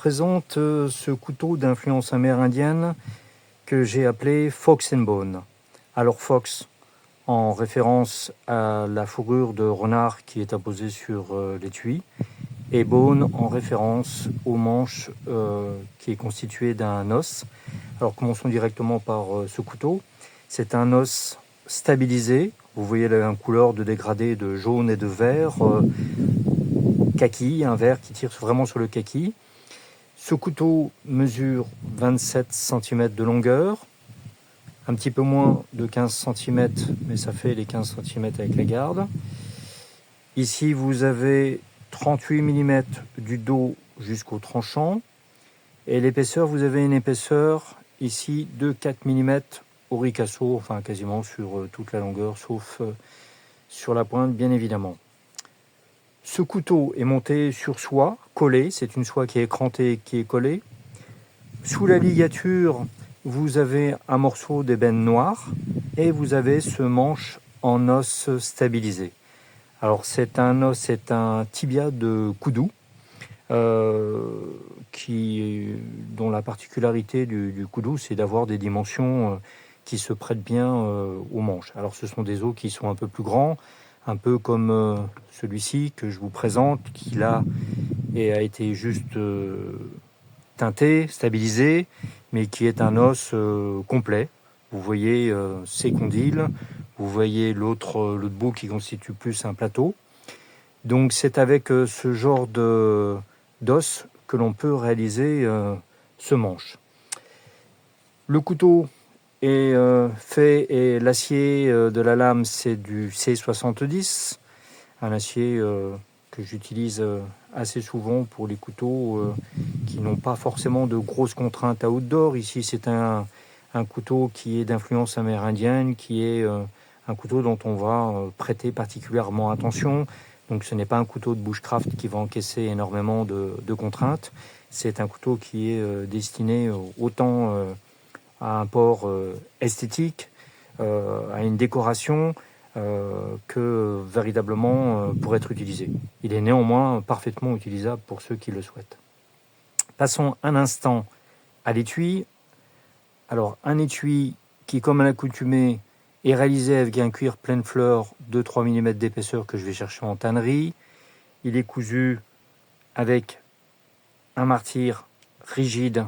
présente ce couteau d'influence amérindienne que j'ai appelé Fox and Bone. Alors Fox en référence à la fourrure de renard qui est apposée sur l'étui, et Bone en référence au manche qui est constitué d'un os. Alors commençons directement par ce couteau. C'est un os stabilisé. Vous voyez là une couleur de dégradé de jaune et de vert, kaki, un vert qui tire vraiment sur le kaki. Ce couteau mesure 27 cm de longueur, un petit peu moins de 15 cm, mais ça fait les 15 cm avec la garde. Ici, vous avez 38 mm du dos jusqu'au tranchant. Et l'épaisseur, vous avez une épaisseur ici de 4 mm au ricasso, enfin quasiment sur toute la longueur, sauf sur la pointe, bien évidemment. Ce couteau est monté sur soie, collé. C'est une soie qui est écrantée, qui est collée. Sous la ligature, vous avez un morceau d'ébène noir et vous avez ce manche en os stabilisé. Alors c'est un os, c'est un tibia de koudou, dont la particularité du koudou, c'est d'avoir des dimensions qui se prêtent bien aux manches. Alors ce sont des os qui sont un peu plus grands, un peu comme celui-ci que je vous présente, qui là a été juste teinté, stabilisé, mais qui est un os complet. Vous voyez ces condyles, vous voyez l'autre bout qui constitue plus un plateau. Donc c'est avec ce genre d'os que l'on peut réaliser ce manche. Le couteau est fait et l'acier de la lame, c'est du C70, un acier que j'utilise assez souvent pour les couteaux qui n'ont pas forcément de grosses contraintes à outdoor. Ici, c'est un couteau qui est d'influence amérindienne, qui est un couteau dont on va prêter particulièrement attention. Donc ce n'est pas un couteau de bushcraft qui va encaisser énormément de contraintes. C'est un couteau qui est destiné autant à un port esthétique, à une décoration, que véritablement pour être utilisé. Il est néanmoins parfaitement utilisable pour ceux qui le souhaitent. Passons un instant à l'étui. Alors un étui qui, comme à l'accoutumée, est réalisé avec un cuir pleine fleur de 3 mm d'épaisseur que je vais chercher en tannerie. Il est cousu avec un martyr rigide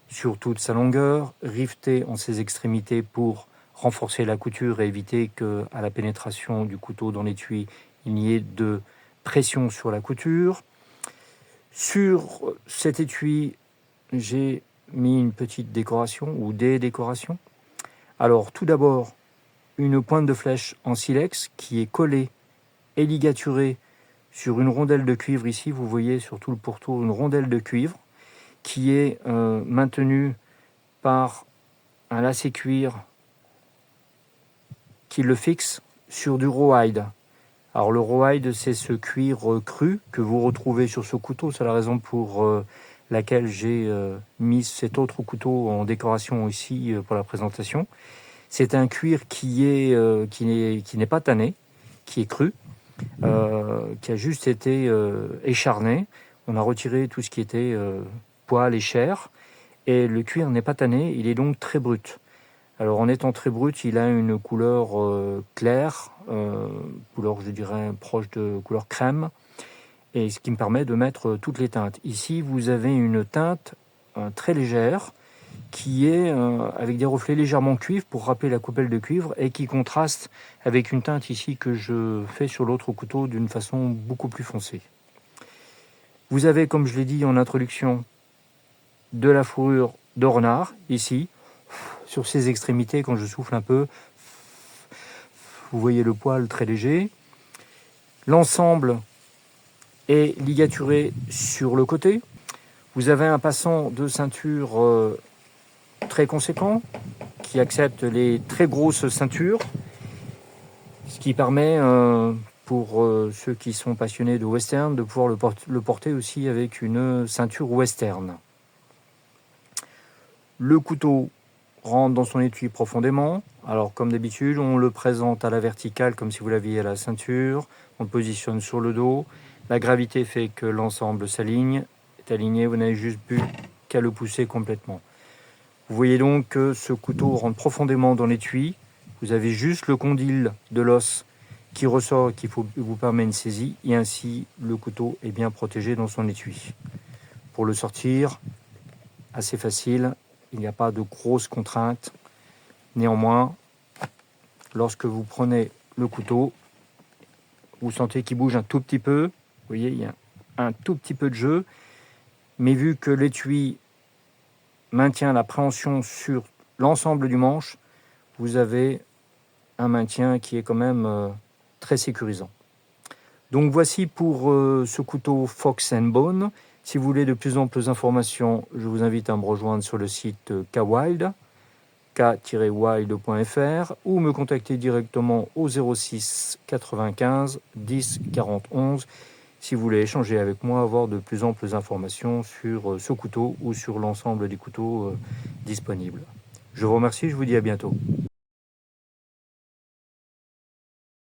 sur toute sa longueur, riveté en ses extrémités pour renforcer la couture et éviter qu'à la pénétration du couteau dans l'étui, il n'y ait de pression sur la couture. Sur cet étui, j'ai mis une petite décoration ou des décorations. Alors tout d'abord, une pointe de flèche en silex qui est collée et ligaturée sur une rondelle de cuivre. Ici, vous voyez sur tout le pourtour une rondelle de cuivre qui est maintenue par un lacet cuir qui le fixe sur du rawhide. Alors le rawhide, c'est ce cuir cru que vous retrouvez sur ce couteau. C'est la raison pour laquelle j'ai mis cet autre couteau en décoration ici pour la présentation. C'est un cuir qui n'est pas tanné, qui est cru, qui a juste été écharné. On a retiré tout ce qui était poil et chair, et le cuir n'est pas tanné, il est donc très brut. Alors en étant très brut, il a une couleur claire, couleur je dirais proche de couleur crème, et ce qui me permet de mettre toutes les teintes. Ici, vous avez une teinte très légère, qui est avec des reflets légèrement cuivre pour rappeler la coupelle de cuivre et qui contraste avec une teinte ici que je fais sur l'autre couteau d'une façon beaucoup plus foncée. Vous avez, comme je l'ai dit en introduction, de la fourrure de renard ici, sur ses extrémités. Quand je souffle un peu, vous voyez le poil très léger. L'ensemble est ligaturé sur le côté. Vous avez un passant de ceinture très conséquent qui accepte les très grosses ceintures, ce qui permet pour ceux qui sont passionnés de western de pouvoir le porter aussi avec une ceinture western. Le couteau rentre dans son étui profondément. Alors comme d'habitude, on le présente à la verticale comme si vous l'aviez à la ceinture. On le positionne sur le dos. La gravité fait que l'ensemble s'aligne est aligné, vous n'avez juste plus qu'à le pousser complètement. Vous voyez donc que ce couteau rentre profondément dans l'étui. Vous avez juste le condyle de l'os qui ressort, qui vous permet une saisie, et ainsi le couteau est bien protégé dans son étui. Pour le sortir, assez facile, il n'y a pas de grosses contraintes. Néanmoins, lorsque vous prenez le couteau, vous sentez qu'il bouge un tout petit peu. Vous voyez, il y a un tout petit peu de jeu, mais vu que l'étui maintient la préhension sur l'ensemble du manche, vous avez un maintien qui est quand même très sécurisant. Donc voici pour ce couteau Fox & Bone. Si vous voulez de plus en plus d'informations, je vous invite à me rejoindre sur le site K-Wild, k-wild.fr, ou me contacter directement au 06 95 10 40 11 si vous voulez échanger avec moi, avoir de plus amples informations sur ce couteau ou sur l'ensemble des couteaux disponibles. Je vous remercie, je vous dis à bientôt.